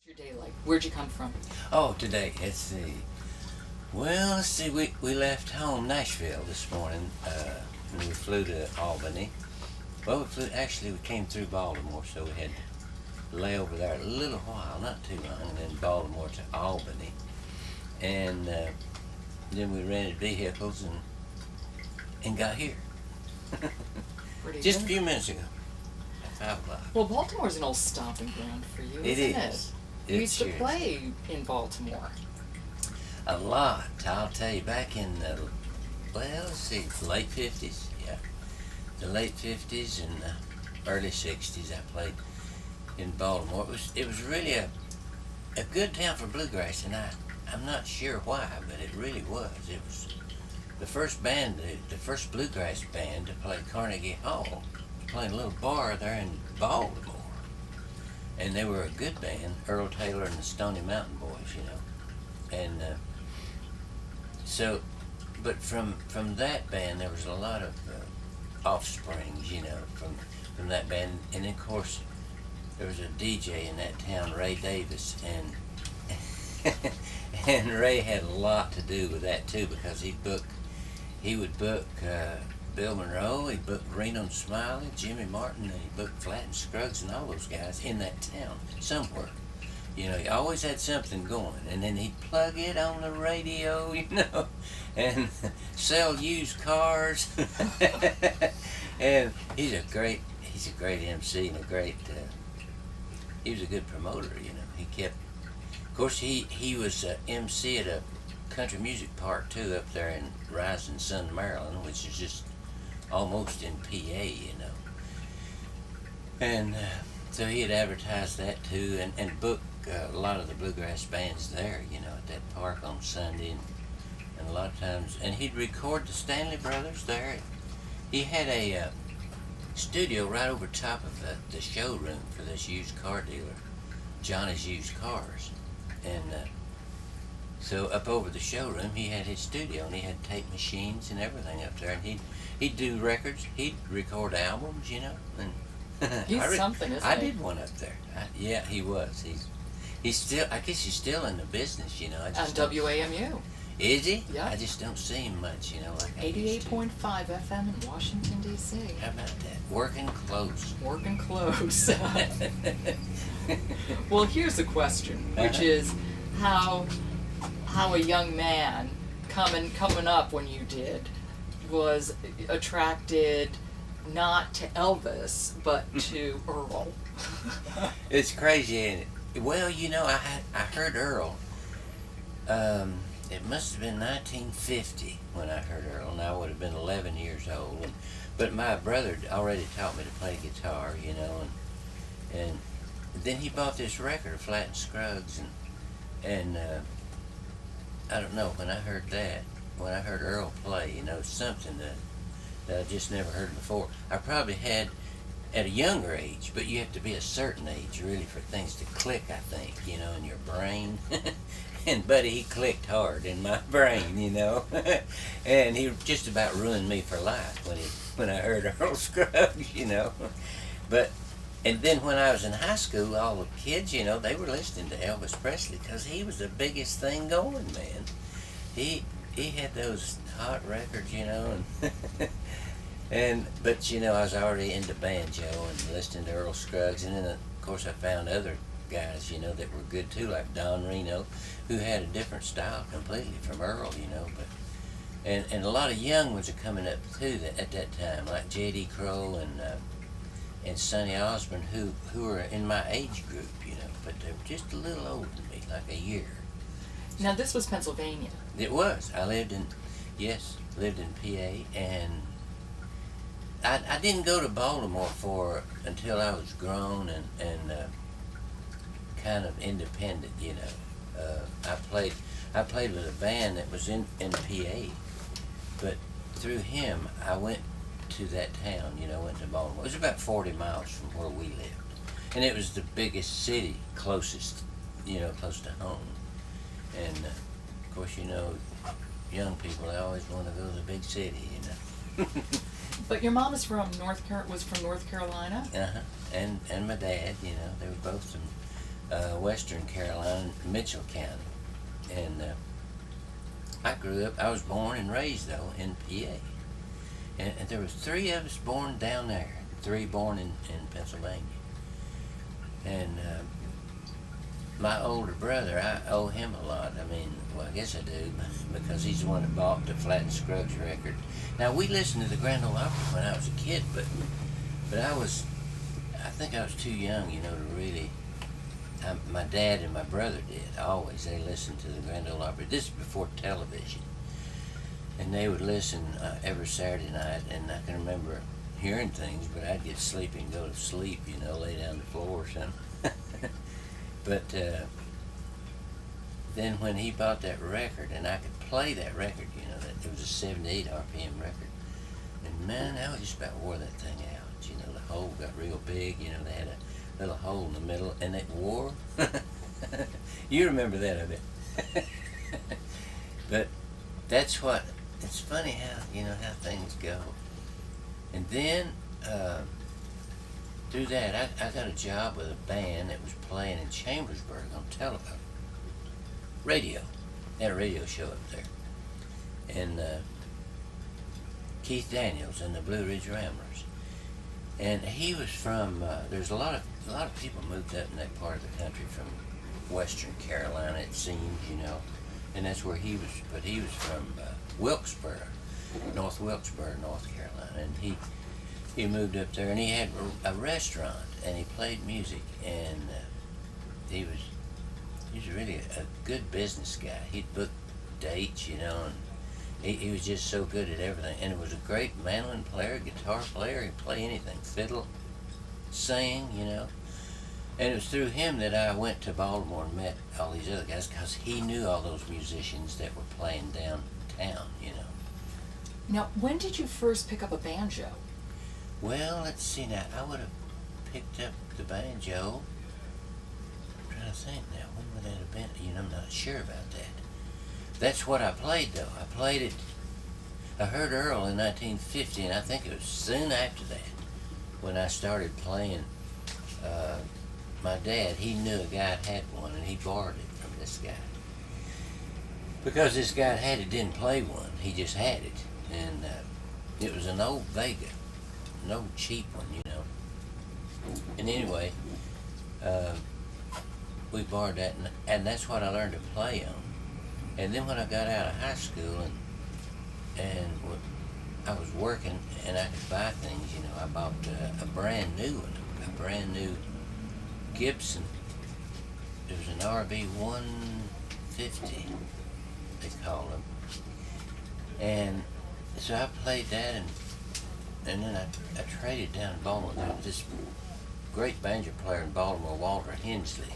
Your day like? Where'd you come from? Oh, today, let's see. Well, let's see. We left home, Nashville, this morning. And we flew to Albany. Well, actually, we came through Baltimore, so we had to lay over there a little while, not too long, and then Baltimore to Albany. And then we rented vehicles and got here. Pretty Just a good. few minutes ago, at 5 o'clock. Well, Baltimore's an old stomping ground for you, It isn't is. it? We It used to sure is. play in Baltimore. A lot, I'll tell you. Back in the, well, let's see, late 50s, yeah. The late 50s and the early 60s I played in Baltimore. It was really a good town for bluegrass, and I'm not sure why, but it really was. It was the first band, the first bluegrass band to play Carnegie Hall, playing a little bar there in Baltimore. And they were a good band, Earl Taylor and the Stony Mountain Boys, you know. And so, but from that band, there was a lot of offsprings, you know, from that band. And of course, there was a DJ in that town, Ray Davis, and and Ray had a lot to do with that too, because he would book Bill Monroe, he booked Reno and Smiley, Jimmy Martin, and he booked Flat and Scruggs and all those guys in that town somewhere. You know, he always had something going, and then he'd plug it on the radio, you know, and sell used cars. And he's a great MC and he was a good promoter, you know. Of course, he was MC at a country music park too up there in Rising Sun, Maryland, which is just almost in PA, you know. And so he had advertised that too, and booked a lot of the bluegrass bands there, you know, at that park on Sunday, and a lot of times, and he'd record the Stanley Brothers there. He had a studio right over top of the showroom for this used car dealer, Johnny's Used Cars, and so up over the showroom he had his studio, and he had tape machines and everything up there, and he'd do records, he'd record albums, you know, and He's something, isn't I he? did one up there. Yeah, he was. He's still. I guess he's still in the business, you know. I On just don't- WAMU. Is he? Yeah. I just don't see him much, you know. Like I used to. 88.5 FM in Washington, D.C. How about that? Working close. Working close. Well, here's a question, which Uh-huh. is how a young man coming up when you did was attracted not to Elvis but to Earl. It's crazy, ain't it? Well, you know, I heard Earl. It must have been 1950 when I heard Earl, and I would have been 11 years old. But my brother already taught me to play guitar, you know, and then he bought this record of Flat and Scruggs, and I don't know, when I heard Earl play, you know, something that I just never heard before. I probably had at a younger age, but you have to be a certain age really for things to click, I think, you know, in your brain. And buddy, he clicked hard in my brain, you know. And he just about ruined me for life when I heard Earl Scruggs, you know. And then when I was in high school, all the kids, you know, they were listening to Elvis Presley because he was the biggest thing going, man. He had those hot records, you know, but you know, I was already into banjo and listening to Earl Scruggs, and then of course I found other guys, you know, that were good too, like Don Reno, who had a different style completely from Earl, you know, and a lot of young ones are coming up too at that time, like J.D. Crowe and Sonny Osborne, who are in my age group, you know, but they were just a little older than me, like a year. Now, this was Pennsylvania. It was. I lived in PA, and I didn't go to Baltimore until I was grown and kind of independent, you know. I played with a band that was in PA, but through him I went to that town, you know, went to Baltimore. It was about 40 miles from where we lived, and it was the biggest city closest, you know, close to home. And of course, you know, young people, they always want to go to the big city, you know. But your mom is from was from North Carolina? Uh-huh. And my dad, you know, they were both Western Carolina, Mitchell County. And I was born and raised, though, in PA. And there was 3 of us born down there, 3 born in Pennsylvania. And my older brother, I owe him a lot. I mean, well, I guess I do, because he's the one that bought the Flat and Scruggs record. Now, we listened to the Grand Ole Opry when I was a kid, but I think I was too young, you know, to really. My dad and my brother did, always. They listened to the Grand Ole Opry. This is before television. And they would listen every Saturday night, and I can remember hearing things, but I'd get sleepy and go to sleep, you know, lay down on the floor or something. But then when he bought that record, and I could play that record, you know, that it was a 78 RPM record, and man, I just about wore that thing out. You know, the hole got real big. You know, they had a little hole in the middle, and it wore. You remember that, I bet. But that's what. It's funny how, you know, how things go. And then through that, I got a job with a band that was playing in Chambersburg on radio. They had a radio show up there. And Keith Daniels and the Blue Ridge Ramblers. And he was from, there's a lot of people moved up in that part of the country from Western Carolina, it seems, you know. And that's where he was, but he was from Wilkesboro, North Wilkesboro, North Carolina. And he moved up there, and he had a restaurant, and he played music, and he was really a good business guy. He'd book dates, you know, and he was just so good at everything. And it was a great mandolin player, guitar player. He'd play anything, fiddle, sing, you know. And it was through him that I went to Baltimore and met all these other guys, because he knew all those musicians that were playing downtown, you know. Now, when did you first pick up a banjo? Well, let's see now. I would have picked up the banjo. I'm trying to think now. When would that have been? You know, I'm not sure about that. That's what I played, though. I played it. I heard Earl in 1950, and I think it was soon after that when I started playing. My dad, he knew a guy that had one, and he borrowed it from this guy. Because this guy that had it didn't play one, he just had it. And it was an old Vega, an old cheap one, you know. And anyway, we borrowed that, and that's what I learned to play on. And then when I got out of high school and I was working and I could buy things, you know, I bought a brand new one, a brand new Gibson. It was an RB 150, they call them. And so I played that, and then I traded down in Baltimore. There was this great banjo player in Baltimore, Walter Hensley.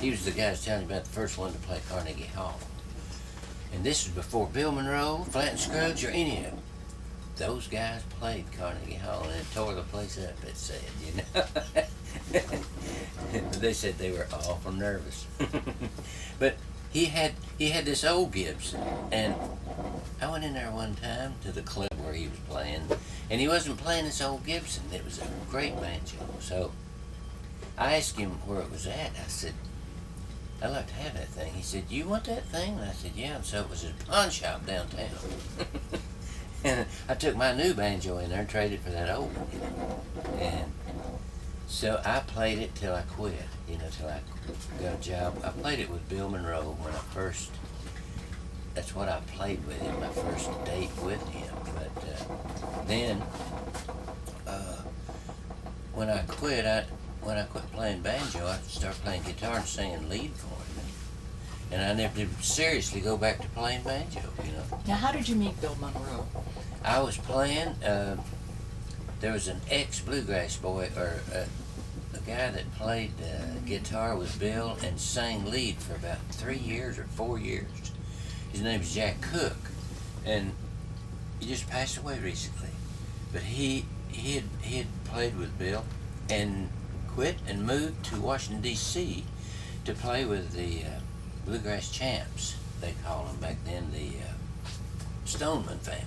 He was the guy I was telling you about, the first one to play Carnegie Hall. And this was before Bill Monroe, Flat and Scruggs, or any of them. Those guys played Carnegie Hall, and it tore the place up, it said, you know. They said they were awful nervous. But he had this old Gibson, and I went in there one time to the club where he was playing, and he wasn't playing this old Gibson. It was a great banjo. So I asked him where it was at. I said, I'd like to have that thing. He said, you want that thing? And I said, yeah. And so it was a pawn shop downtown. And I took my new banjo in there and traded for that old one, you know. And so I played it till I quit, you know, till I got a job. I played it with Bill Monroe when I first, that's what I played with him, my first date with him. But then, when I quit playing banjo, I started playing guitar and singing lead for him. And I never did seriously go back to playing banjo, you know. Now, how did you meet Bill Monroe? I was playing, there was an ex-Bluegrass Boy, or a guy that played guitar with Bill and sang lead for about 3 years or 4 years. His name is Jack Cook, and he just passed away recently. But he had played with Bill and quit and moved to Washington, D.C. to play with the Bluegrass Champs, they call them back then, the Stoneman family.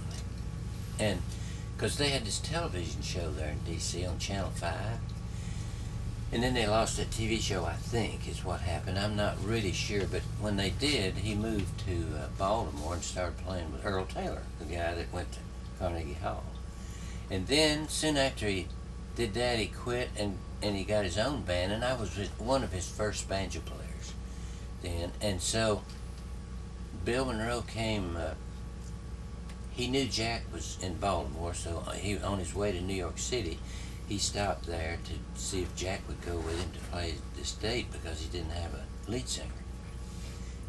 And because they had this television show there in D.C. on Channel 5, And then they lost that TV show, I think, is what happened. I'm not really sure, but when they did, he moved to Baltimore and started playing with Earl Taylor, the guy that went to Carnegie Hall. And then, soon after he did that, he quit and he got his own band, and I was one of his first banjo players then. And so Bill Monroe came, he knew Jack was in Baltimore, so he, on his way to New York City, he stopped there to see if Jack would go with him to play this date because he didn't have a lead singer.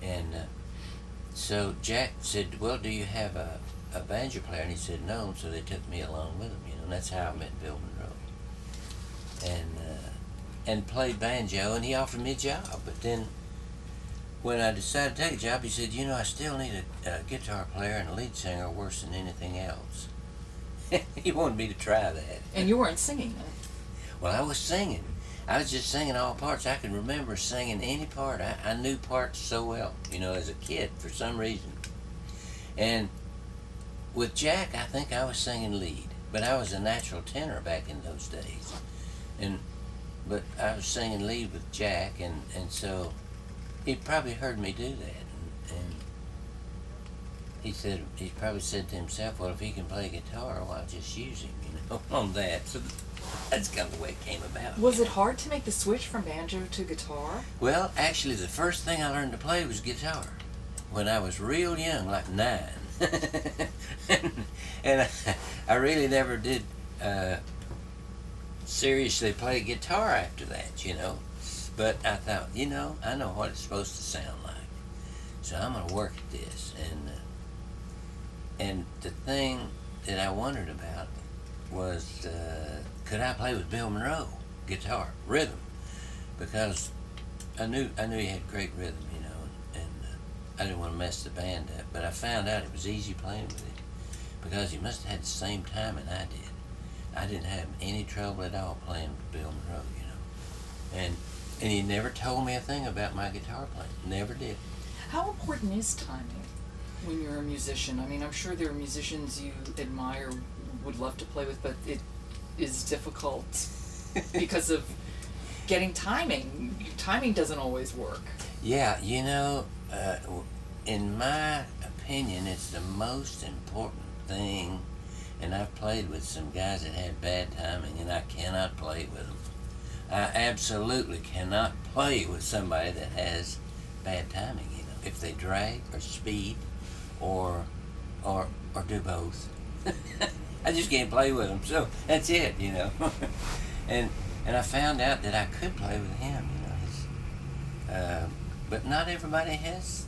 And so Jack said, well, do you have a banjo player? And he said no, so they took me along with him, you know, and that's how I met Bill Monroe. And played banjo, and he offered me a job. But then when I decided to take a job, he said, you know, I still need a guitar player and a lead singer worse than anything else. He wanted me to try that. And you weren't singing then? Well, I was singing. I was just singing all parts. I can remember singing any part. I knew parts so well, you know, as a kid for some reason. And with Jack, I think I was singing lead. But I was a natural tenor back in those days. But I was singing lead with Jack, and so he probably heard me do that. And he probably said to himself, well, if he can play guitar, well, I'll just use him, you know, on that. So that's kind of the way it came about. Was it hard to make the switch from banjo to guitar? Well, actually, the first thing I learned to play was guitar when I was real young, like 9. and I really never did seriously play guitar after that, you know. But I thought, you know, I know what it's supposed to sound like, so I'm going to work at this. And the thing that I wondered about was, could I play with Bill Monroe guitar, rhythm? Because I knew he had great rhythm, you know, and I didn't want to mess the band up. But I found out it was easy playing with him because he must have had the same timing I did. I didn't have any trouble at all playing with Bill Monroe, you know. And he never told me a thing about my guitar playing. Never did. How important is timing when you're a musician? I mean, I'm sure there are musicians you admire, would love to play with, but it is difficult because of getting timing. Timing doesn't always work. Yeah, you know, in my opinion, it's the most important thing. And I've played with some guys that had bad timing, and I cannot play with them. I absolutely cannot play with somebody that has bad timing, you know, if they drag or speed or do both. I just can't play with them, so that's it, you know. and I found out that I could play with him, you know. But not everybody has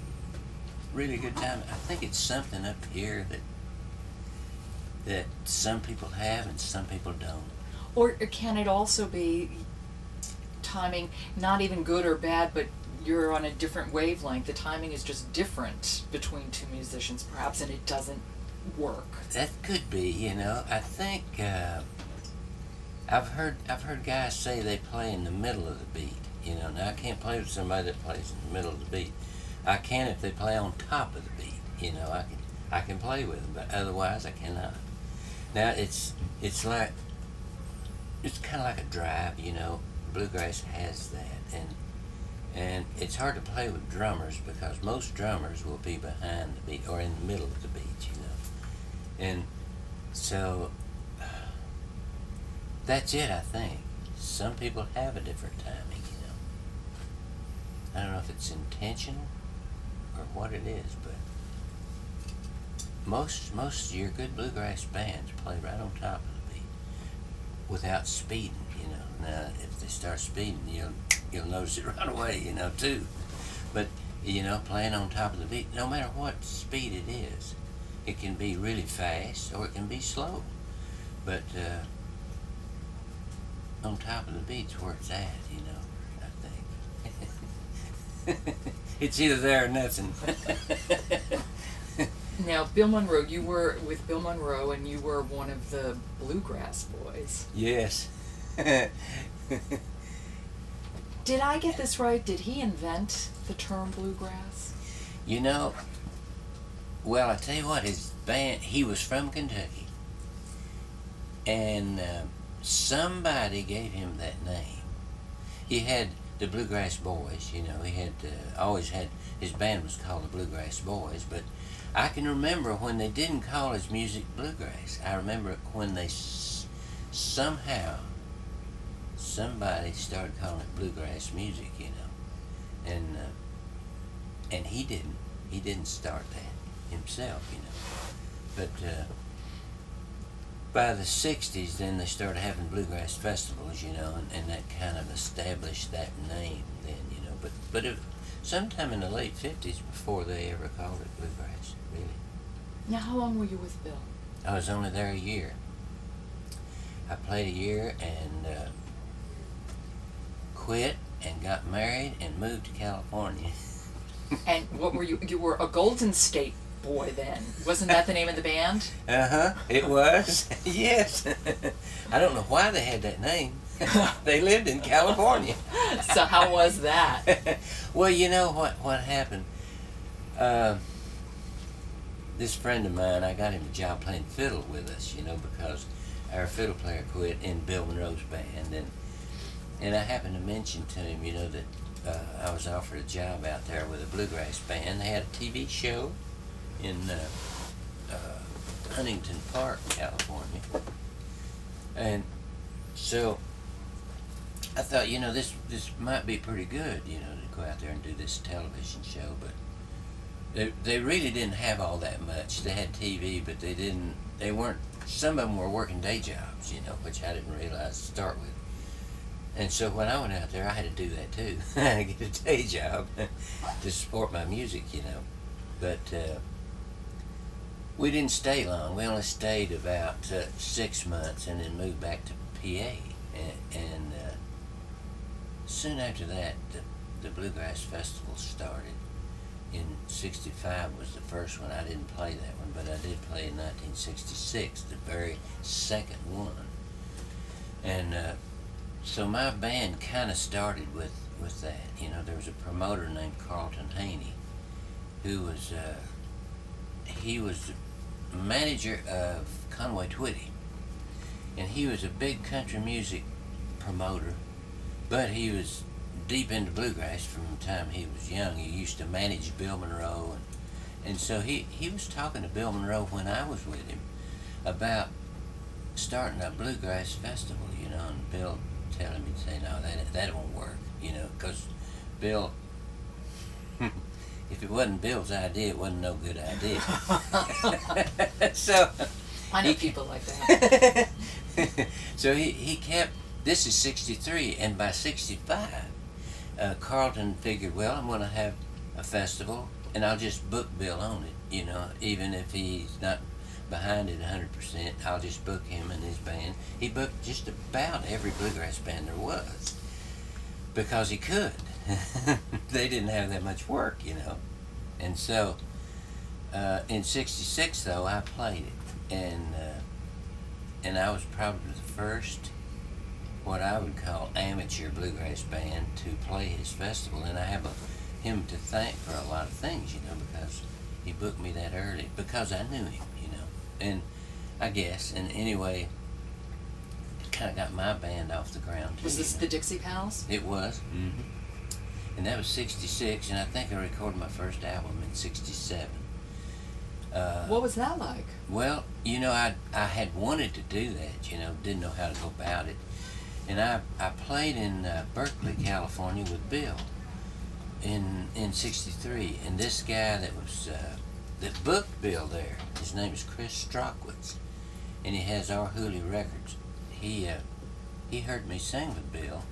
really good timing. I think it's something up here that some people have and some people don't. Or can it also be timing, not even good or bad, but you're on a different wavelength? The timing is just different between two musicians, perhaps, and it doesn't work. That could be, you know. I think I've heard guys say they play in the middle of the beat. You know, now I can't play with somebody that plays in the middle of the beat. I can if they play on top of the beat. You know, I can play with them, but otherwise I cannot. Now it's kind of like a drive, you know. Bluegrass has that, and it's hard to play with drummers because most drummers will be behind the beat or in the middle of the beat, you know. And so that's it, I think. Some people have a different timing, you know. I don't know if it's intentional or what it is, but most of your good bluegrass bands play right on top of the beat without speeding, you know. Now, if they start speeding, you'll notice it right away, you know, too. But, you know, playing on top of the beat, no matter what speed it is, it can be really fast or it can be slow. But on top of the beat's where it's at, you know, I think. It's either there or nothing. Now, Bill Monroe, you were with Bill Monroe, and you were one of the Bluegrass Boys. Yes. Did I get this right? Did he invent the term bluegrass? You know, well, I tell you what, his band, he was from Kentucky, and somebody gave him that name. he had the Bluegrass Boys. You know, he had always had, his band was called the Bluegrass Boys. But I can remember when they didn't call his music bluegrass. I remember when they somehow somebody started calling it bluegrass music. You know, and he didn't start that himself. You know, but by the 60s, then they started having bluegrass festivals, you know, and that kind of established that name then, you know. But sometime in the late 50s before they ever called it bluegrass, really. Now, how long were you with Bill? I was only there a year. I played a year and quit and got married and moved to California. And what were you? You were a Golden State boy then. Wasn't that the name of the band? Uh-huh, it was. Yes. I don't know why they had that name. They lived in California. So how was that? Well, you know what happened? This friend of mine, I got him a job playing fiddle with us, you know, because our fiddle player quit in Bill Monroe's band. And I happened to mention to him, you know, that I was offered a job out there with a bluegrass band. They had a TV show in Huntington Park, California. And so I thought, you know, this might be pretty good, you know, to go out there and do this television show. But they really didn't have all that much. They had TV, but they weren't, some of them were working day jobs, you know, which I didn't realize to start with. And so when I went out there, I had to do that too. I had to get a day job to support my music, you know. But we didn't stay long. We only stayed about 6 months and then moved back to PA. And soon after that, the Bluegrass Festival started. In '65 was the first one. I didn't play that one, but I did play in 1966, the very second one. And so my band kind of started with that. You know, there was a promoter named Carlton Haney, who was he was the manager of Conway Twitty, and he was a big country music promoter, but he was deep into bluegrass from the time he was young. He used to manage Bill Monroe, and so he was talking to Bill Monroe when I was with him about starting a bluegrass festival, you know, and Bill telling me, say, no, that won't work, you know, because Bill, if it wasn't Bill's idea, it wasn't no good idea. So I know people like that. So he kept, this is 63, and by 65, Carlton figured, well, I'm going to have a festival, and I'll just book Bill on it, you know, even if he's not behind it 100%, I'll just book him and his band. He booked just about every bluegrass band there was, because he could. They didn't have that much work, you know. And so, in '66, though, I played it, and I was probably the first, what I would call amateur bluegrass band to play his festival, and I have him to thank for a lot of things, you know, because he booked me that early, because I knew him, you know, and I guess, and anyway, it kind of got my band off the ground too. Was this the Dixie Pals? It was, mm-hmm. And that was '66, and I think I recorded my first album in '67. What was that like? Well, you know, I had wanted to do that, you know, didn't know how to go about it. And I played in Berkeley, California with Bill in '63. And this guy that booked Bill there, his name is Chris Strockwitz, and he has Our Hooley Records. He heard me sing with Bill,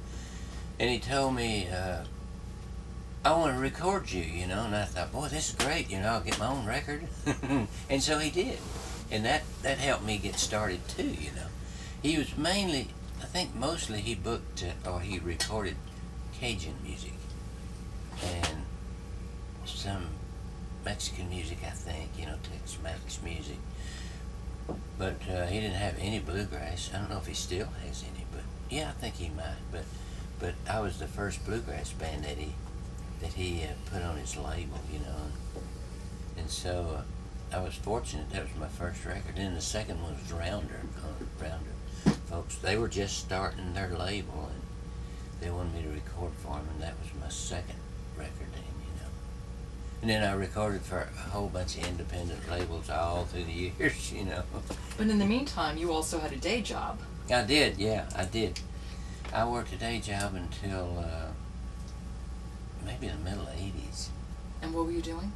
and he told me, I want to record you, you know, and I thought, boy, this is great, you know, I'll get my own record. And so he did, and that helped me get started too, you know. He was mainly, I think mostly he booked, or he recorded Cajun music, and some Mexican music, I think, you know, Tex-Mex music. But he didn't have any bluegrass. I don't know if he still has any, but yeah, I think he might. But I was the first bluegrass band that he put on his label, you know, and so I was fortunate. That was my first record. Then the second one was Rounder folks. They were just starting their label, and they wanted me to record for them, and that was my second record then, you know. And then I recorded for a whole bunch of independent labels all through the years, you know. But in the meantime, you also had a day job. I did, yeah, I did. I worked a day job until maybe the middle 80s. And what were you doing?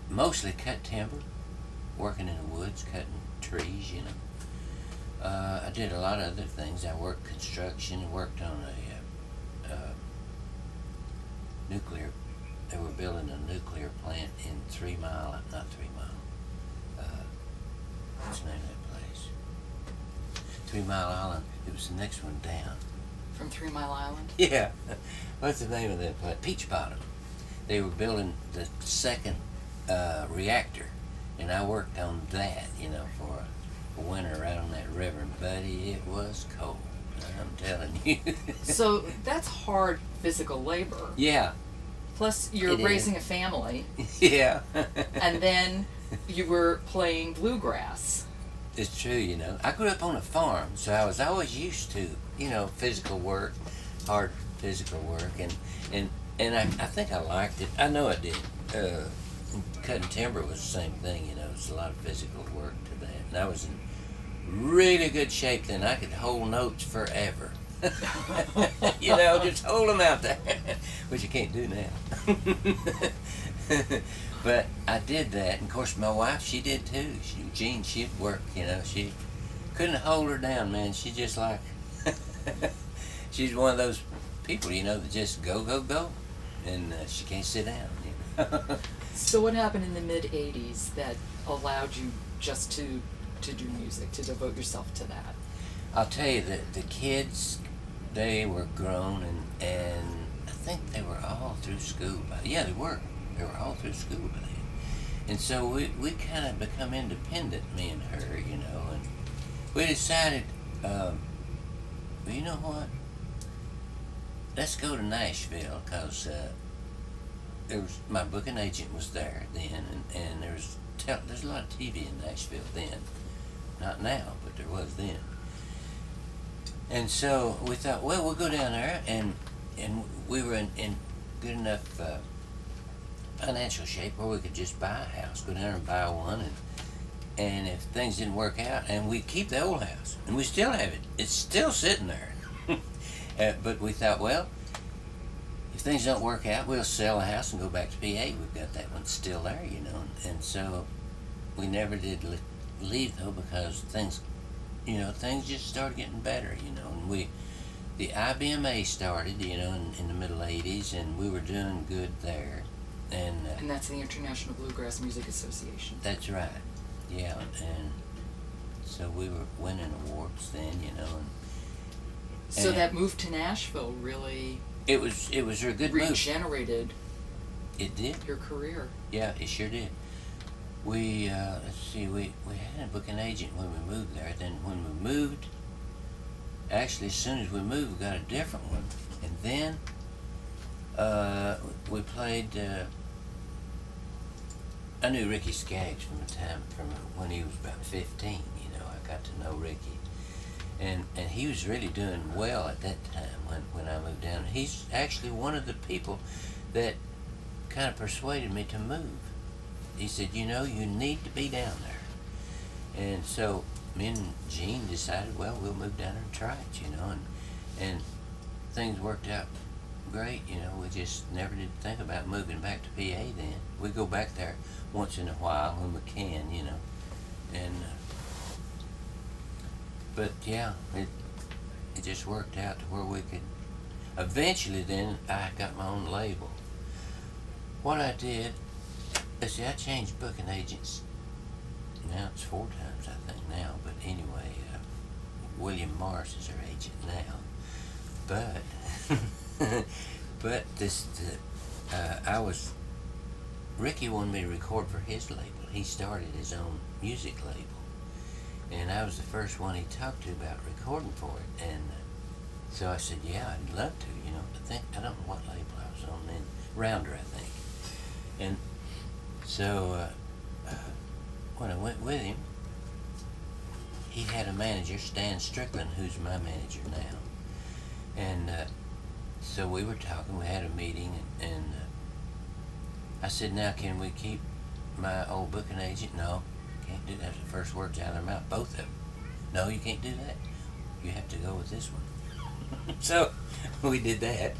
Mostly cut timber, working in the woods, cutting trees, you know. I did a lot of other things. I worked construction, worked on a nuclear, they were building a nuclear plant in 3 Mile, not 3 Mile, what's the name of that place? 3 Mile Island. It was the next one down. From 3 Mile Island? Yeah. What's the name of that place? Peach Bottom. They were building the second reactor, and I worked on that, you know, for a winter out on that river. And buddy, it was cold. I'm telling you. So that's hard physical labor. Yeah. Plus, you're raising a family. Yeah. And then you were playing bluegrass. It's true, you know. I grew up on a farm, so I was always used to, you know, physical work, hard physical work, and I think I liked it. I know I did. Cutting timber was the same thing, you know. It's a lot of physical work to that. And I was in really good shape then. I could hold notes forever. You know, just hold them out there, which you can't do now. But I did that, and of course my wife, she did too. Jean, she'd work, you know. She couldn't hold her down, man. She just like, she's one of those people, you know, that just go, go, go, and she can't sit down, you know. So what happened in the mid-'80s that allowed you just to do music, to devote yourself to that? I'll tell you that the kids, they were grown, and I think they were all through school. Yeah, they were. They were all through school by then. And so we kind of become independent, me and her, you know, and we decided, well, you know what? Let's go to Nashville, because my booking agent was there then, and there's a lot of TV in Nashville then. Not now, but there was then. And so we thought, well, we'll go down there, and we were in good enough financial shape where we could just buy a house, go down there and buy one, and if things didn't work out, and we keep the old house, and we still have it. It's still sitting there. But we thought, well, if things don't work out, we'll sell the house and go back to PA. We've got that one still there, you know. And so we never did leave, though, because things, you know, things just started getting better, you know. And the IBMA started, you know, in the middle 80s, and we were doing good there. And that's the International Bluegrass Music Association. That's right. Yeah, and so we were winning awards then, you know. So that move to Nashville really... It was a good move. Regenerated. It did. Your career. Yeah, it sure did. We let's see, we had a booking agent when we moved there. Then when we moved, actually as soon as we moved, we got a different one. And then we played. I knew Ricky Skaggs from when he was about 15. You know, I got to know Ricky. And he was really doing well at that time when I moved down. He's actually one of the people that kind of persuaded me to move. He said, you know, you need to be down there. And so me and Jean decided, well, we'll move down there and try it, you know. And things worked out great, you know. We just never did think about moving back to PA then. We go back there once in a while when we can, you know. And but yeah, it just worked out to where we could. Eventually, then I got my own label. What I did, let's see, I changed booking agents. Now it's 4 times, I think now. But anyway, William Morris is our agent now. But Ricky wanted me to record for his label. He started his own music label. And I was the first one he talked to about recording for it. And so I said, yeah, I'd love to, you know. I don't know what label I was on then. Rounder, I think. And so when I went with him, he had a manager, Stan Strickland, who's my manager now. And so we were talking, we had a meeting, and I said, now can we keep my old booking agent? No, can't do that. That's the first words out of their mouth, both of them. No, you can't do that. You have to go with this one. So we did that.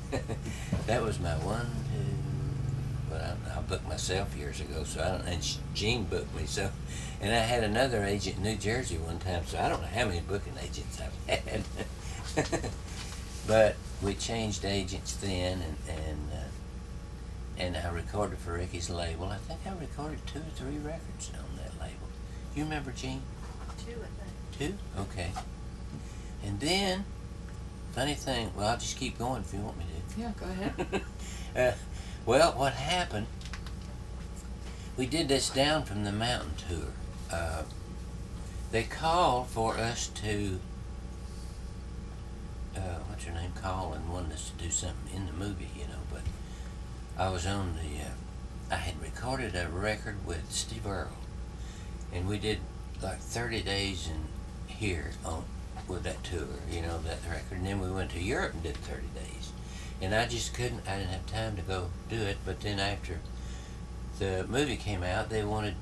That was my one, two, well, I booked myself years ago, so I don't, and Gene booked me, so, and I had another agent in New Jersey one time, so I don't know how many booking agents I've had. But we changed agents then, and I recorded for Ricky's label. I think I recorded 2 or 3 records on that label. You remember, Gene? 2, I think. 2? Okay. And then, funny thing, well, I'll just keep going if you want me to. Yeah, go ahead. Well, what happened, we did this Down from the Mountain tour. They called for us to, what's her name, call and wanted us to do something in the movie, you know, but I was on the, I had recorded a record with Steve Earle, and we did like 30 days in here on with that tour, you know, that record, and then we went to Europe and did 30 days, and I just couldn't, I didn't have time to go do it. But then after the movie came out, they wanted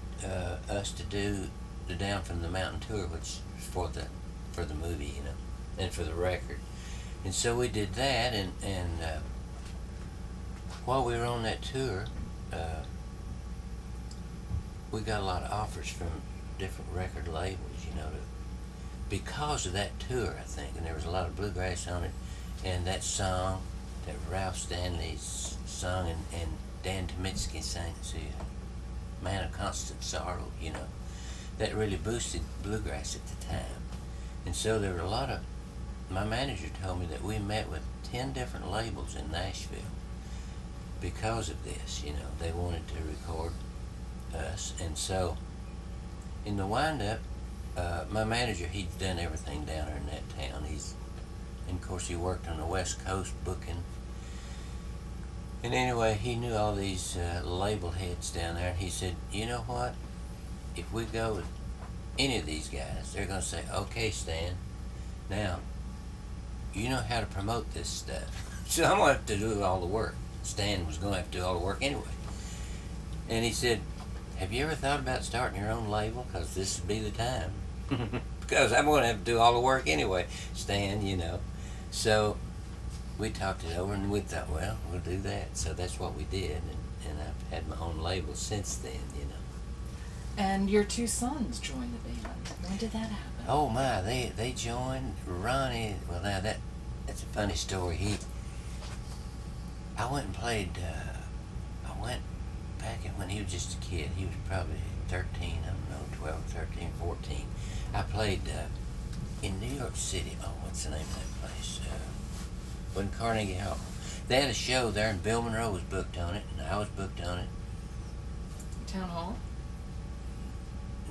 us to do the Down from the Mountain tour, which was for the movie, you know, and for the record. And so we did that, and while we were on that tour, we got a lot of offers from different record labels, you know, because of that tour, I think. And there was a lot of bluegrass on it, and that song that Ralph Stanley's sung, and Dan Tomitsky sang, see, Man of Constant Sorrow, you know, that really boosted bluegrass at the time. And so there were a lot of, my manager told me that we met with 10 different labels in Nashville because of this, you know. They wanted to record us, and so in the wind-up, my manager, he'd done everything down there in that town. And of course, he worked on the West Coast booking. And anyway, he knew all these label heads down there, and he said, you know what, if we go with any of these guys, they're going to say, okay, Stan, now, you know how to promote this stuff. So I'm going to have to do all the work. Stan was going to have to do all the work anyway. And he said, have you ever thought about starting your own label? Because this would be the time. Because I'm going to have to do all the work anyway, Stan, you know. So we talked it over, and we thought, well, we'll do that. So that's what we did, and I've had my own label since then, you know. And your 2 sons joined the band. When did that happen? Oh my, they joined. Ronnie, well now that's a funny story. I went and played, I went back when he was just a kid. He was probably 13, I don't know, 12, 13, 14. I played in New York City. Oh, what's the name of that place? Wasn't Carnegie Hall. They had a show there, and Bill Monroe was booked on it, and I was booked on it. Town Hall?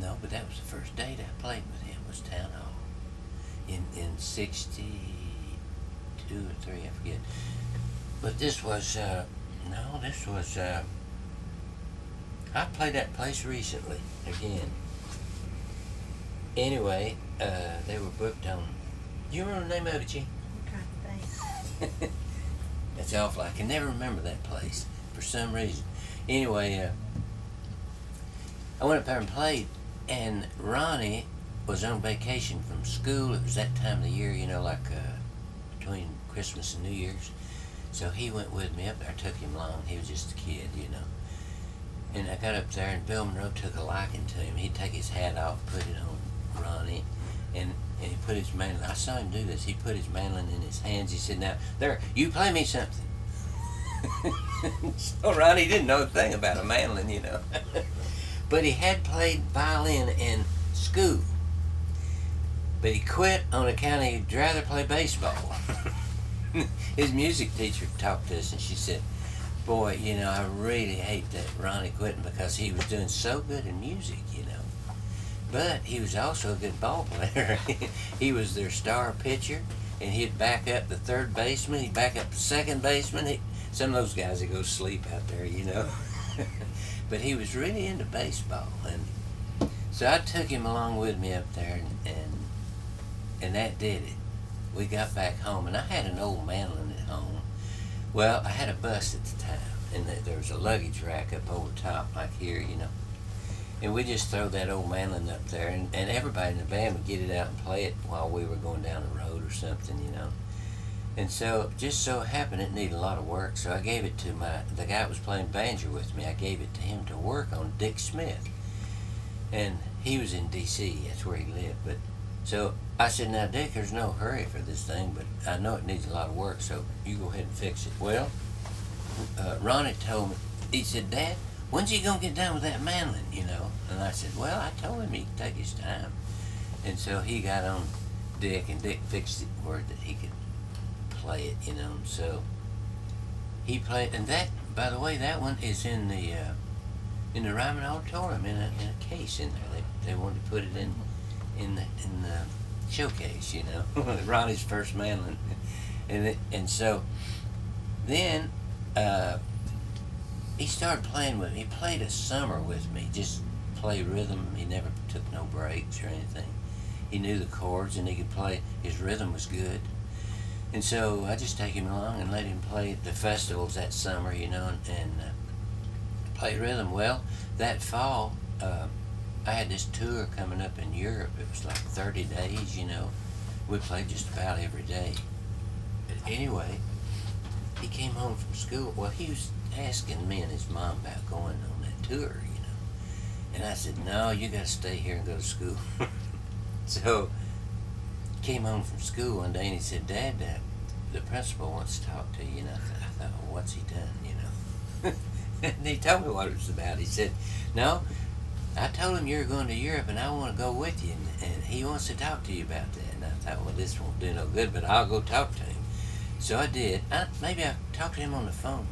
No, but that was the first date I played with him, was Town Hall. In 62 or 3, I forget. But this was, I played that place recently, again. Anyway, they were booked on, do you remember the name of it, Gene? I'm trying to think. That's awful. I can never remember that place for some reason. Anyway, I went up there and played, and Ronnie was on vacation from school. It was that time of the year, you know, like between Christmas and New Year's. So he went with me up there. I took him along. He was just a kid, you know. And I got up there, and Bill Monroe took a liking to him. He'd take his hat off, put it on Ronnie, and he put his mandolin. I saw him do this. He put his mandolin in his hands. He said, now, there, you play me something. So Ronnie didn't know a thing about a mandolin, you know. But he had played violin in school. But he quit on account of he'd rather play baseball. His music teacher talked to us, and she said, boy, you know, I really hate that Ronnie quitting, because he was doing so good in music, you know. But he was also a good ball player. He was their star pitcher, and he'd back up the third baseman, he'd back up the second baseman. Some of those guys that go to sleep out there, you know. But he was really into baseball, and so I took him along with me up there, and that did it. We got back home, and I had an old mandolin at home, Well, I had a bus at the time, and there was a luggage rack up over top, like here, you know. And we just throw that old mandolin up there, and everybody in the band would get it out and play it while we were going down the road or something, you know. And so, just so happened it needed a lot of work, so I gave it to the guy that was playing banjo with me. I gave it to him to work on, Dick Smith. And he was in D.C., that's where he lived. But so I said, now, Dick, there's no hurry for this thing, but I know it needs a lot of work, so you go ahead and fix it. Well, Ronnie told me, he said, Dad, when's he going to get done with that mandolin, you know? And I said, well, I told him he could take his time. And so he got on Dick, and Dick fixed it where that he could play it, you know. So he played, and that, by the way, that one is in the Ryman Auditorium in a case in there. They wanted to put it in the showcase, you know. Ronnie's first mandolin, and so then he started playing with me. He played a summer with me, just play rhythm. He never took no breaks or anything. He knew the chords and he could play. His rhythm was good. And so I just take him along and let him play at the festivals that summer, you know, and play rhythm. Well, that fall, I had this tour coming up in Europe. It was like 30 days, you know. We played just about every day. But anyway, he came home from school. Well, he was asking me and his mom about going on that tour, you know. And I said, no, you got to stay here and go to school. So came home from school one day and he said, Dad, the principal wants to talk to you. And I thought, well, what's he done, you know? And he told me what it was about. He said, no, I told him you're going to Europe and I want to go with you, and he wants to talk to you about that. And I thought, well, this won't do no good, but I'll go talk to him. So I did. Maybe I talked to him on the phone.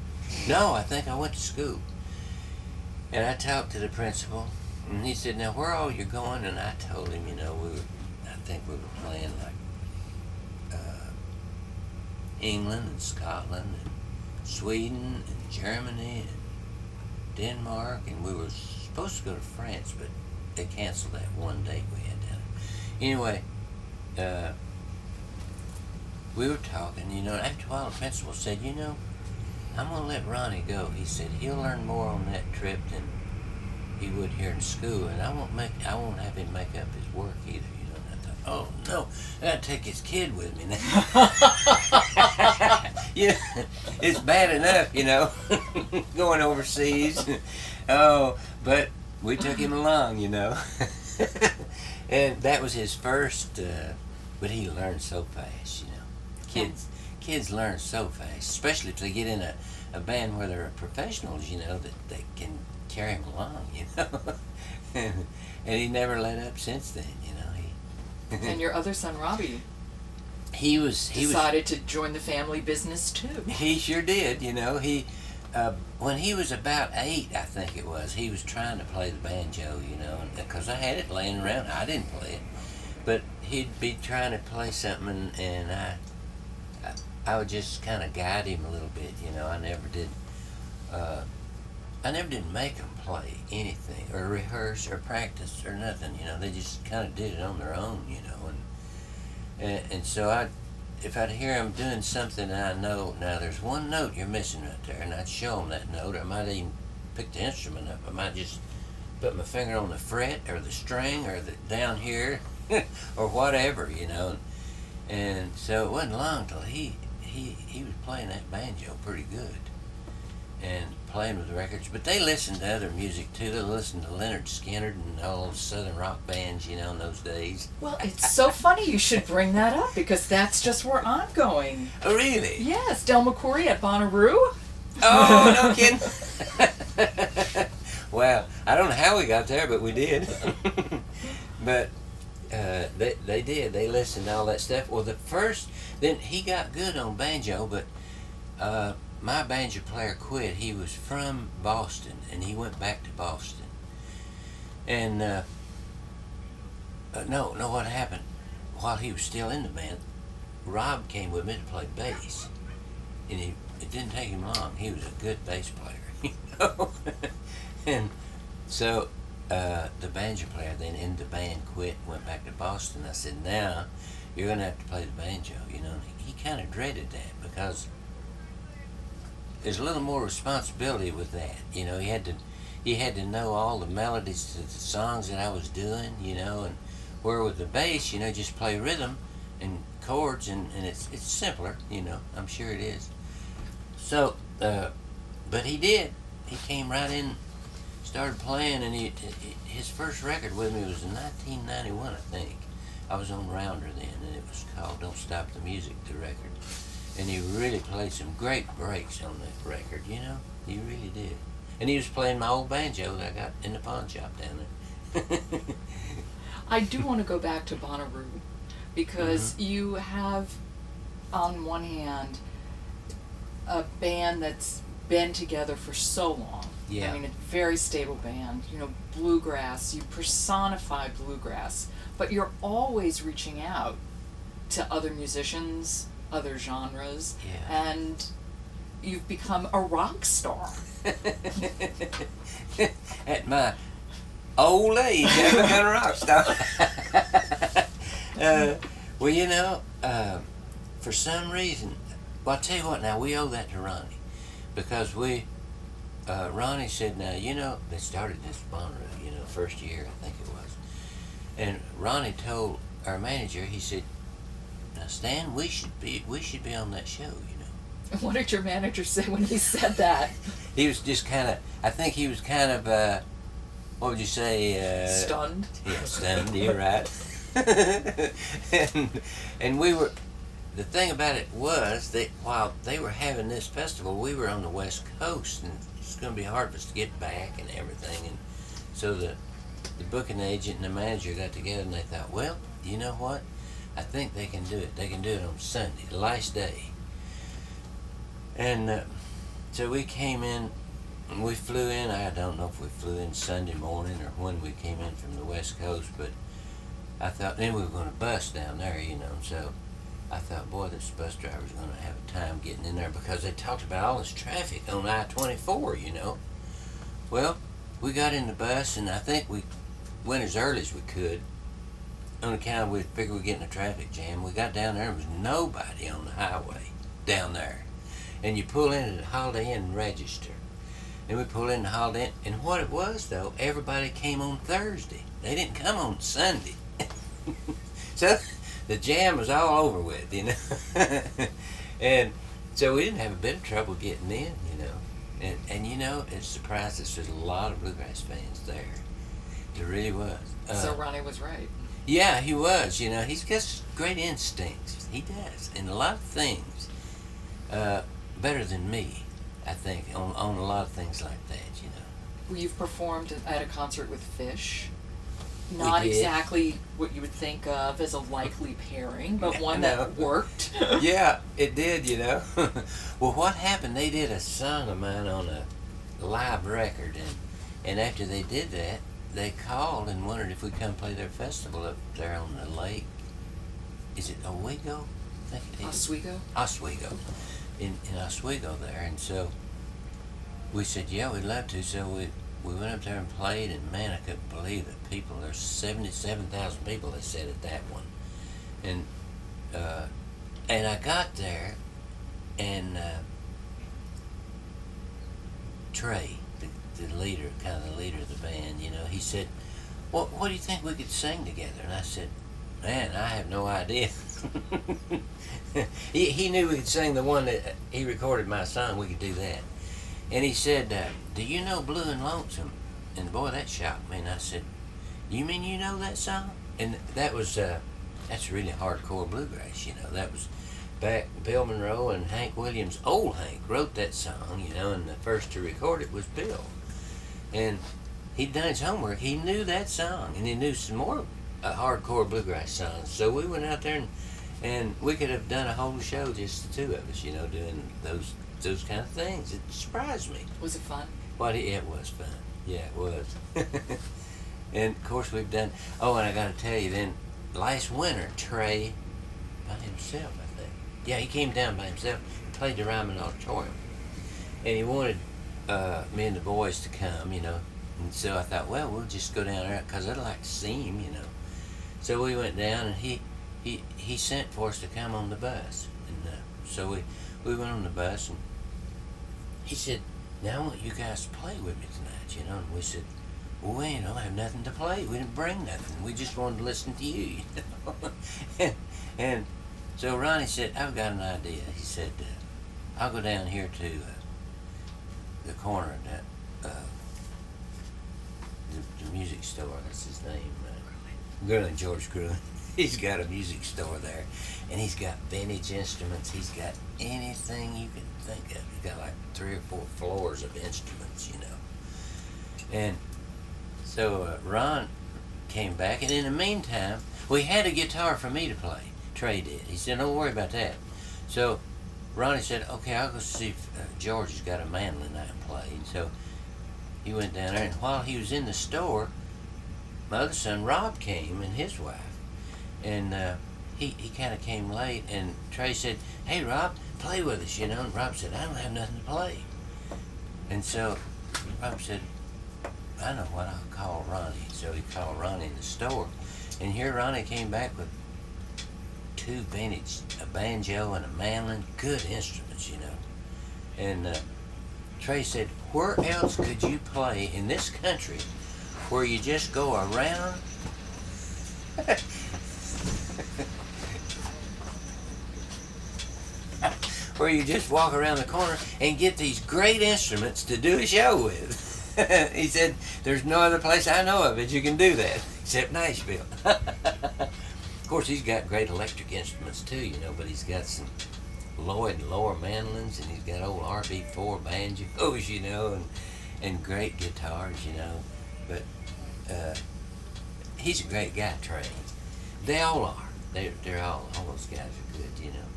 No, I think I went to school. And I talked to the principal, and he said, now, where all you going? And I told him, you know, I think we were playing like England and Scotland and Sweden and Germany and Denmark, and we were supposed to go to France, but they canceled that one date we had down there. Anyway, we were talking, you know, after a while the principal said, you know, I'm going to let Ronnie go. He said he'll learn more on that trip than he would here in school, and I won't have him make up his work either, you know. And I thought, oh no, I got to take his kid with me now. Yeah, it's bad enough, you know, going overseas. Oh, but we took him along, you know. And that was his first, but he learned so fast, you know. Kids learn so fast, especially if they get in a band where they're professionals, you know, that they can carry him along, you know. And he never let up since then, you know. And your other son, Robbie, he decided to join the family business too. He sure did, you know. When he was about 8, I think it was, he was trying to play the banjo, you know, because I had it laying around. I didn't play it, but he'd be trying to play something, and I would just kind of guide him a little bit, you know. I never did make them play anything or rehearse or practice or nothing, you know. They just kind of did it on their own, you know. And so if I'd hear them doing something, I know, now there's one note you're missing right there, and I'd show them that note. I might even pick the instrument up. I might just put my finger on the fret or the string or down here or whatever, you know. And so it wasn't long till he was playing that banjo pretty good and playing with records. But they listened to other music too. They listened to Leonard Skinner and all those southern rock bands, you know, in those days. Well, it's so funny you should bring that up, because that's just where I'm going. Oh, really? Yes, Del McCoury at Bonnaroo. Oh, no kidding. Well, I don't know how we got there, but we did. But they did. They listened to all that stuff. Well, then he got good on banjo, but my banjo player quit. He was from Boston, and he went back to Boston. And what happened? While he was still in the band, Rob came with me to play bass, and it didn't take him long. He was a good bass player, you know. And so the banjo player then in the band quit and went back to Boston. I said, now you're going to have to play the banjo, you know. And he kind of dreaded that, because there's a little more responsibility with that. You know, he had to know all the melodies to the songs that I was doing. You know, and where with the bass, you know, just play rhythm and chords, and it's simpler. You know, I'm sure it is. So, but he did. He came right in, started playing, and his first record with me was in 1991, I think. I was on Rounder then, and it was called "Don't Stop the Music," the record. And he really played some great breaks on that record, you know? He really did. And he was playing my old banjo that I got in the pawn shop down there. I do want to go back to Bonnaroo, because you have, on one hand, a band that's been together for so long. Yeah. I mean, a very stable band. You know, bluegrass, you personify bluegrass, but you're always reaching out to other musicians, other genres, Yeah. and you've become a rock star. At my old age, I've become a rock star. Well, you know, for some reason, well, I'll tell you what, now, we owe that to Ronnie, because Ronnie said, now, you know, they started this Monroe, you know, first year, I think it was, and Ronnie told our manager, he said, now, Stan, we should be on that show, you know. What did your manager say when he said that? He was just kind of, I think he was kind of, what would you say? Stunned? Yeah, stunned, you're right. and we were, the thing about it was that while they were having this festival, we were on the West Coast, and it's going to be hard for us to get back and everything. And so the booking agent and the manager got together, and they thought, well, you know what? I think they can do it. They can do it on Sunday, the last day. And so we came in, and we flew in. I don't know if we flew in Sunday morning or when we came in from the West Coast, but I thought then we were going to bus down there, you know. So I thought, boy, this bus driver's going to have a time getting in there, because they talked about all this traffic on I-24, you know. Well, we got in the bus, and I think we went as early as we could. On account of we figured we'd get in a traffic jam. We got down there, and there was nobody on the highway down there. And you pull in at the Holiday Inn and register. And we pull in the Holiday Inn, and what it was, though, everybody came on Thursday. They didn't come on Sunday. So the jam was all over with, you know. And so we didn't have a bit of trouble getting in, you know. And you know, it surprised us. There's a lot of bluegrass fans there. There really was. So Ronnie was right. Yeah, he was. You know, he's got great instincts. He does, and a lot of things. Better than me, I think, on a lot of things like that. You know. Well, you've performed at a concert with Fish. Not did. Exactly what you would think of as a likely pairing, but one that worked. Yeah, it did, you know. Well, what happened, they did a song of mine on a live record, and after they did that, they called and wondered if we'd come play their festival up there on the lake. Is it Owego? I think it is. Oswego? Oswego. In Oswego there, and so we said, yeah, we'd love to, so we went up there and played, and man, I couldn't believe it. People, there's 77,000 people, they said, at that one. And I got there, and Trey, the leader, kind of the leader of the band, you know, he said, what do you think we could sing together? And I said, man, I have no idea. He knew we could sing the one that he recorded my song, we could do that. And he said, do you know Blue and Lonesome? And boy, that shocked me. And I said, you mean you know that song? And that was, that's really hardcore bluegrass, you know. That was back, Bill Monroe and Hank Williams, old Hank, wrote that song, you know, and the first to record it was Bill. And he'd done his homework. He knew that song, and he knew some more hardcore bluegrass songs. So we went out there, and we could have done a whole show, just the two of us, you know, doing those kind of things. It surprised me. Was it fun? Well, it was fun. Yeah, it was. And of course we've done. Oh, and I got to tell you, then last winter, Trey, by himself, I think. Yeah, he came down by himself and played the Ryman Auditorium, and he wanted me and the boys to come, you know. And so I thought, well, we'll just go down there because I'd like to see him, you know. So we went down, and he sent for us to come on the bus, and so we went on the bus, he said, now I want you guys to play with me tonight, you know. And we said, well, we don't have nothing to play. We didn't bring nothing. We just wanted to listen to you, you know. and so Ronnie said, I've got an idea. He said, I'll go down here to the corner of that, the music store. That's his name. Gruen, George Gruen. He's got a music store there, and he's got vintage instruments. He's got anything you can think of. He's got like 3 or 4 floors of instruments, you know. And so Ron came back, and in the meantime, we had a guitar for me to play. Trey did. He said, don't worry about that. So Ronnie said, okay, I'll go see if George has got a mandolin I can play. And so he went down there, and while he was in the store, my other son Rob came, and his wife. And he kind of came late, and Trey said, hey, Rob, play with us, you know. And Rob said, I don't have nothing to play. And so Rob said, I know what, I'll call Ronnie. So he called Ronnie in the store. And here Ronnie came back with 2 vintage, a banjo and a mandolin, good instruments, you know. And Trey said, where else could you play in this country where you just go around where you just walk around the corner and get these great instruments to do a show with? He said, there's no other place I know of that you can do that except Nashville. Of course, he's got great electric instruments too, you know, but he's got some Lloyd lower mandolins, and he's got old RB4 banjos, you know, and great guitars, you know. But he's a great guy, Trey. They all are. They're all those guys are good, you know.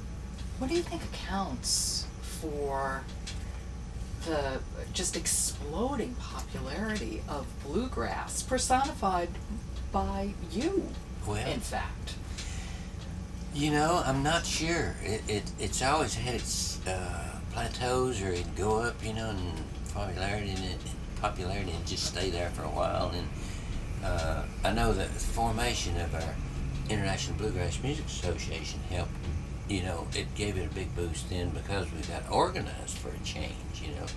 What do you think accounts for the just exploding popularity of bluegrass, personified by you, Well, in fact? You know, I'm not sure. It's always had its plateaus, or it'd go up, you know, in popularity, and just stay there for a while. And I know that the formation of our International Bluegrass Music Association helped. You know, it gave it a big boost then because we got organized for a change, you know.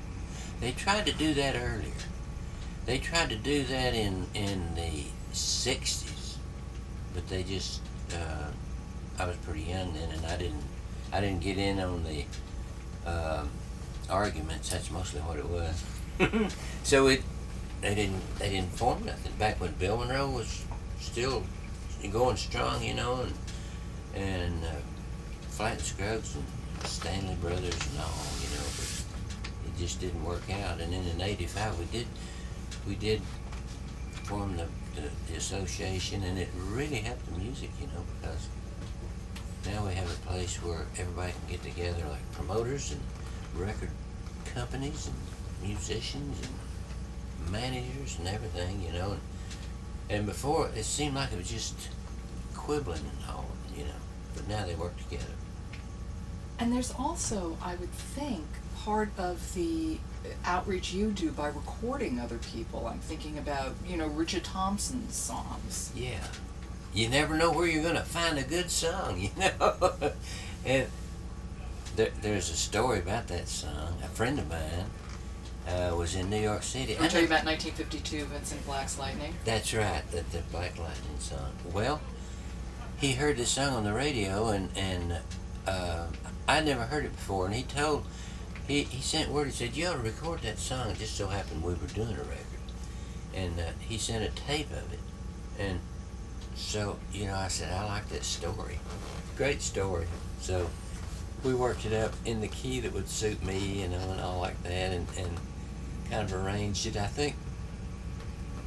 They tried to do that earlier. They tried to do that in the 60s, but they just, I was pretty young then, and I didn't get in on the arguments. That's mostly what it was. So they didn't form nothing. Back when Bill Monroe was still going strong, you know, and Flat and Scruggs and Stanley Brothers and all, you know, but it just didn't work out. And then in '85 we did form the association, and it really helped the music, you know, because now we have a place where everybody can get together, like promoters and record companies and musicians and managers and everything, you know. And before, it seemed like it was just quibbling and all, you know, but now they work together. And there's also, I would think, part of the outreach you do by recording other people. I'm thinking about, you know, Richard Thompson's songs. Yeah. You never know where you're going to find a good song, you know. And there's a story about that song. A friend of mine was in New York City. We're talking about 1952, Vincent Black's Lightning. That's right, the Black Lightning song. Well, he heard this song on the radio, and I'd never heard it before, and he sent word. He said, you ought to record that song. It just so happened we were doing a record, and he sent a tape of it. And so, you know, I said, I like that story. Great story. So we worked it up in the key that would suit me, you know, and all like that, and kind of arranged it. I think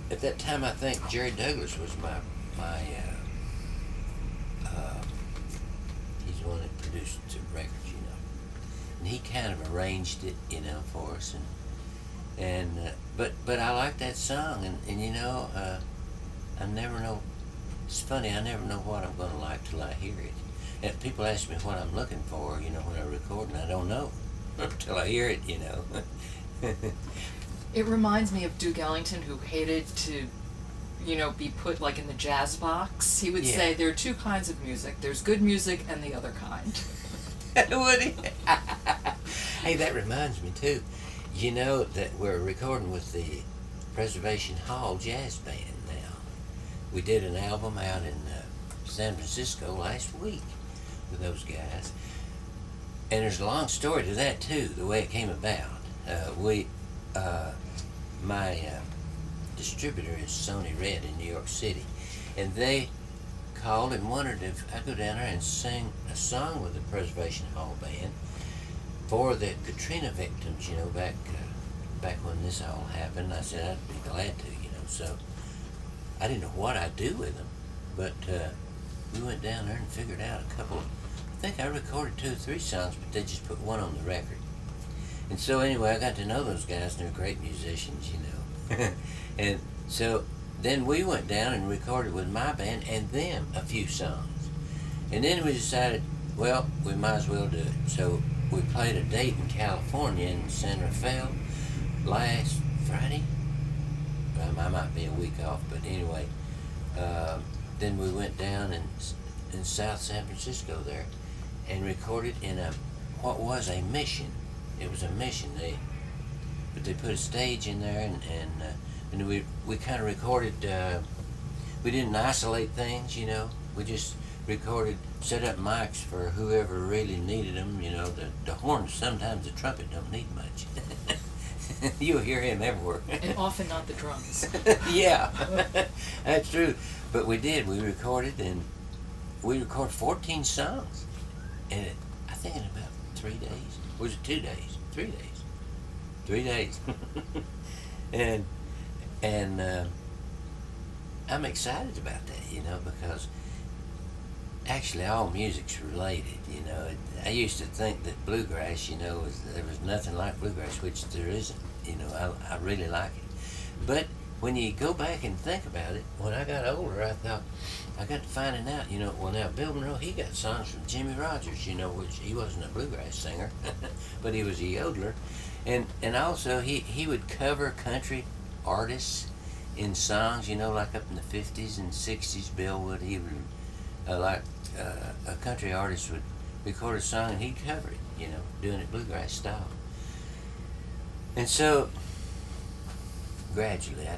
at that time, I think Jerry Douglas was my he's the one that produced the records, you know, and he kind of arranged it, you know, for us, but I like that song, and you know, I never know. It's funny, I never know what I'm going to like till I hear it. And people ask me what I'm looking for, you know, when I record, and I don't know till I hear it, you know. It reminds me of Duke Ellington, who hated to, you know, be put like in the jazz box. He would say there are 2 kinds of music. There's good music and the other kind. Would he? Hey, that reminds me too. You know that we're recording with the Preservation Hall Jazz Band now. We did an album out in San Francisco last week with those guys. And there's a long story to that too, the way it came about. My distributor is Sony Red in New York City, and they called and wondered if I'd go down there and sing a song with the Preservation Hall Band for the Katrina victims, you know, back when this all happened. I said I'd be glad to, you know. So I didn't know what I'd do with them, but we went down there and figured out a couple. I think I recorded 2 or 3 songs, but they just put one on the record. And so anyway, I got to know those guys, and they're great musicians, you know. And so then we went down and recorded with my band and them a few songs. And then we decided, well, we might as well do it. So we played a date in California in San Rafael last Friday. I might be a week off, but anyway. Then we went down in South San Francisco there and recorded in what was a mission. It was a mission. But they put a stage in there, and we kind of recorded. We didn't isolate things, you know. We just recorded, set up mics for whoever really needed them. You know, the horn. Sometimes the trumpet don't need much. You'll hear him everywhere. And often not the drums. Yeah, that's true. But we did. We recorded, and we recorded 14 songs, and I think in about 3 days. Was it 2 days? 3 days. 3 days. and I'm excited about that, you know, because actually all music's related, you know. I used to think that bluegrass, you know, there was nothing like bluegrass, which there isn't. You know, I really like it. But when you go back and think about it, when I got older, I thought, I got to finding out, you know, well now Bill Monroe, he got songs from Jimmy Rogers, you know, which he wasn't a bluegrass singer, but he was a yodeler. And also he would cover country artists in songs, you know, like up in the 50s and 60s. Bill would, he would, a country artist would record a song and he'd cover it, you know, doing it bluegrass style. And so gradually I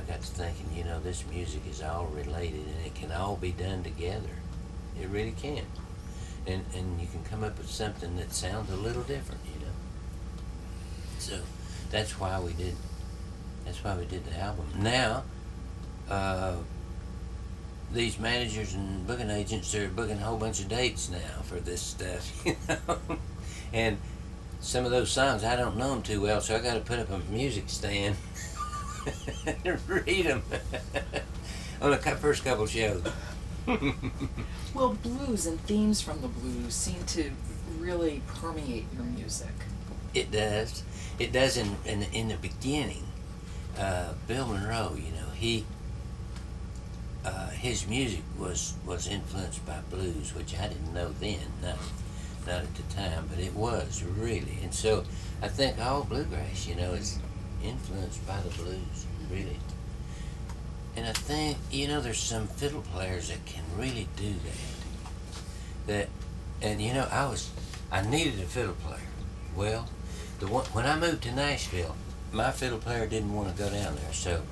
got to thinking, you know, this music is all related and it can all be done together. It really can. And you can come up with something that sounds a little different, you know. So that's why we did the album. Now, these managers and booking agents are booking a whole bunch of dates now for this stuff, you know. And some of those songs I don't know them too well, so I got to put up a music stand and read them on the first couple shows. Well, blues and themes from the blues seem to really permeate your music. It does. It does in the beginning. Bill Monroe, you know, his music was influenced by blues, which I didn't know then, not at the time, but it was really. And so I think all bluegrass, you know, is influenced by the blues, really. And I think, you know, there's some fiddle players that can really do that. And you know, I needed a fiddle player. Well, when I moved to Nashville, my fiddle player didn't want to go down there, so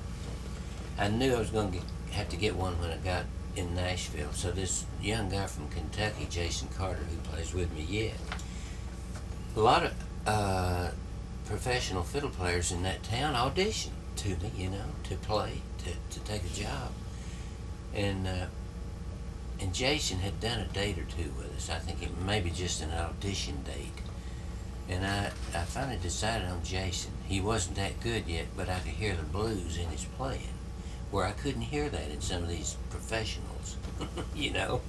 I knew I was going to have to get one when I got in Nashville. So this young guy from Kentucky, Jason Carter, who plays with me yet, a lot of professional fiddle players in that town auditioned to me, you know, to play, to take a job. And Jason had done a date or two with us. I think it may be just an audition date. And I finally decided on Jason. He wasn't that good yet, but I could hear the blues in his playing, where I couldn't hear that in some of these professionals, you know.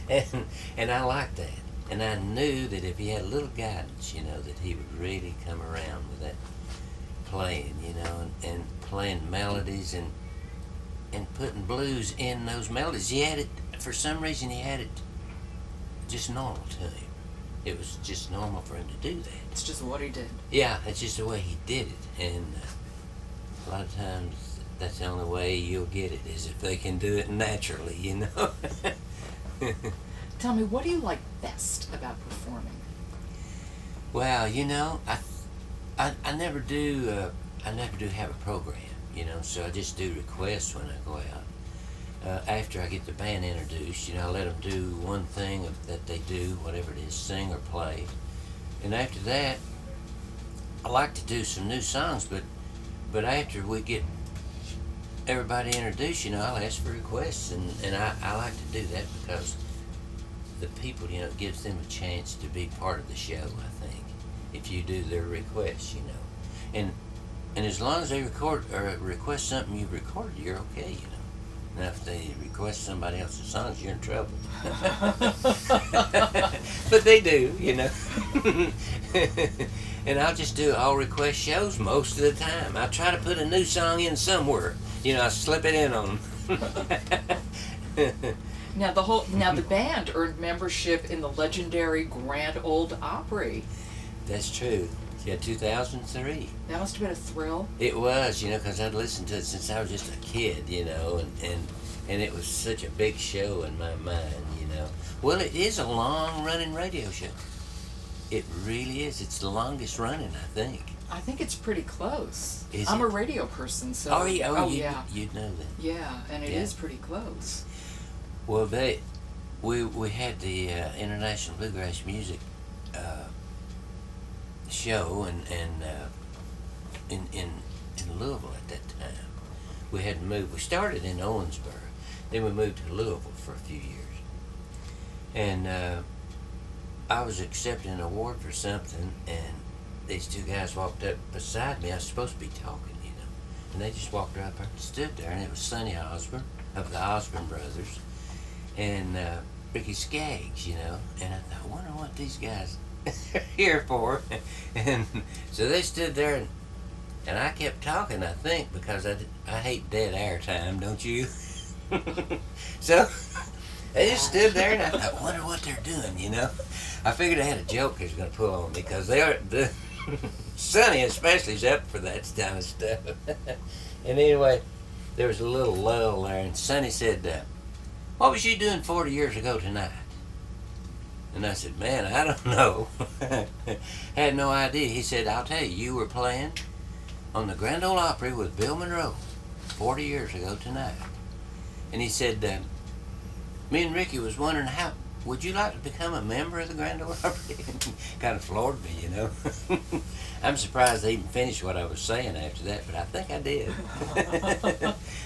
and I liked that. And I knew that if he had a little guidance, you know, that he would really come around with that playing, you know, and playing melodies and putting blues in those melodies. He had it, for some reason he had it just normal to him. It was just normal for him to do that. It's just what he did. Yeah, it's just the way he did it. And a lot of times that's the only way you'll get it, is if they can do it naturally, you know. Tell me, what do you like best about performing? Well, you know, I never do. I never do have a program, So I just do requests when I go out. After I get the band introduced, I let them do one thing that they do, whatever it is, sing or play. And after that, I like to do some new songs, but after we get everybody introduced, I'll ask for requests, and I like to do that because the people, it gives them a chance to be part of the show, I think, if you do their requests, And as long as they record or request something you've recorded, you're okay, Now if they request somebody else's songs, you're in trouble. But they do, And I'll request shows most of the time. I try to put a new song in somewhere. I slip it in on them. Now the band earned membership in the legendary Grand Ole Opry. That's true. Yeah, 2003. That must have been a thrill. It was, because I'd listened to it since I was just a kid, and it was such a big show in my mind, Well, it is a long-running radio show. It really is. It's the longest running, I think. I think it's pretty close. Is I'm it? a radio person, so. Oh, yeah. Yeah. You'd know that. Yeah, and it Yeah. is pretty close. Well, we had the International Bluegrass Music show in Louisville at that time. We had moved. We started in Owensboro, then we moved to Louisville for a few years, and I was accepting an award for something, and these two guys walked up beside me. I was supposed to be talking, and they just walked right up and stood there, and it was Sonny Osborne of the Osborne Brothers and Ricky Skaggs, and I thought, I wonder what these guys are here for. And so they stood there, and I kept talking, I think, because I hate dead air time, don't you? So they just stood there, and I thought, I wonder what they're doing, I figured I had a joke they was going to pull on me, because Sonny especially is up for that kind of stuff. And anyway, there was a little lull there, and Sonny said, what was you doing 40 years ago tonight? And I said, man, I don't know. Had no idea. He said, I'll tell you, you were playing on the Grand Ole Opry with Bill Monroe 40 years ago tonight. And he said, me and Ricky was wondering, would you like to become a member of the Grand Ole Opry? Kind of floored me, I'm surprised they even finished what I was saying after that, but I think I did.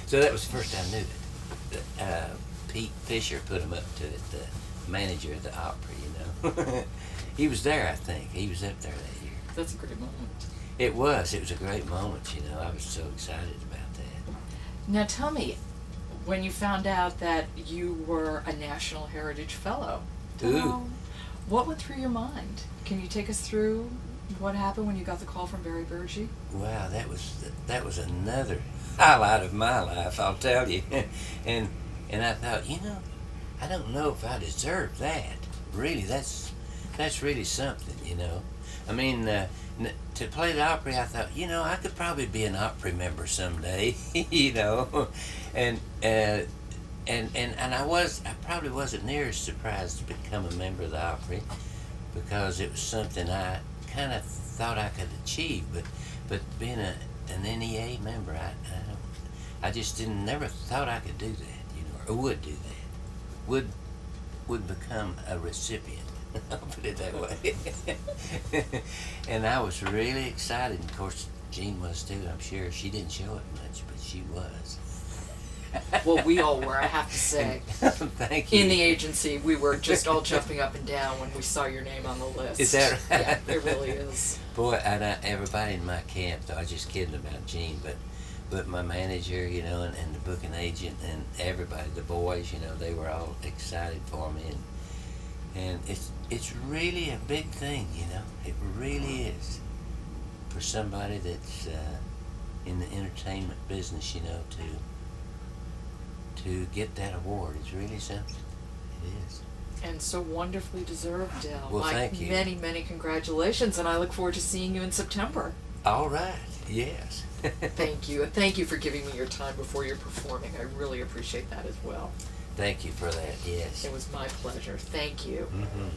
So that was the first I knew it. Pete Fisher put him up to it, the manager of the Opry, He was there, I think. He was up there that year. That's a great moment. It was a great moment, I was so excited about that. Now tell me, when you found out that you were a National Heritage Fellow, Ooh. What went through your mind? Can you take us through what happened when you got the call from Barry Burgee? Wow, that was another highlight of my life, I'll tell you. And I thought, I don't know if I deserve that. Really, that's really something, I mean, to play the Opry, I thought, I could probably be an Opry member someday, and I probably wasn't near as surprised to become a member of the Opry, because it was something I kind of thought I could achieve, but being an NEA member, I just never thought I could do that, or would do that, would become a recipient. I'll put it that way. And I was really excited. Of course, Jean was too, I'm sure. She didn't show it much, but she was. Well, we all were, I have to say. Thank you. In the agency, we were just all jumping up and down when we saw your name on the list. Is that right? Yeah, it really is. Boy, and everybody in my camp, though, I was just kidding about Jean, but my manager, and the booking agent and everybody, the boys, they were all excited for me, and it's really a big thing, It really is, for somebody that's in the entertainment business, to get that award. It's really something. It is. And so wonderfully deserved, Del. Well, thank you. Many, many congratulations, and I look forward to seeing you in September. All right. Yes. Thank you, and thank you for giving me your time before you're performing. I really appreciate that as well. Thank you for that. Yes. It was my pleasure. Thank you. Mm-hmm.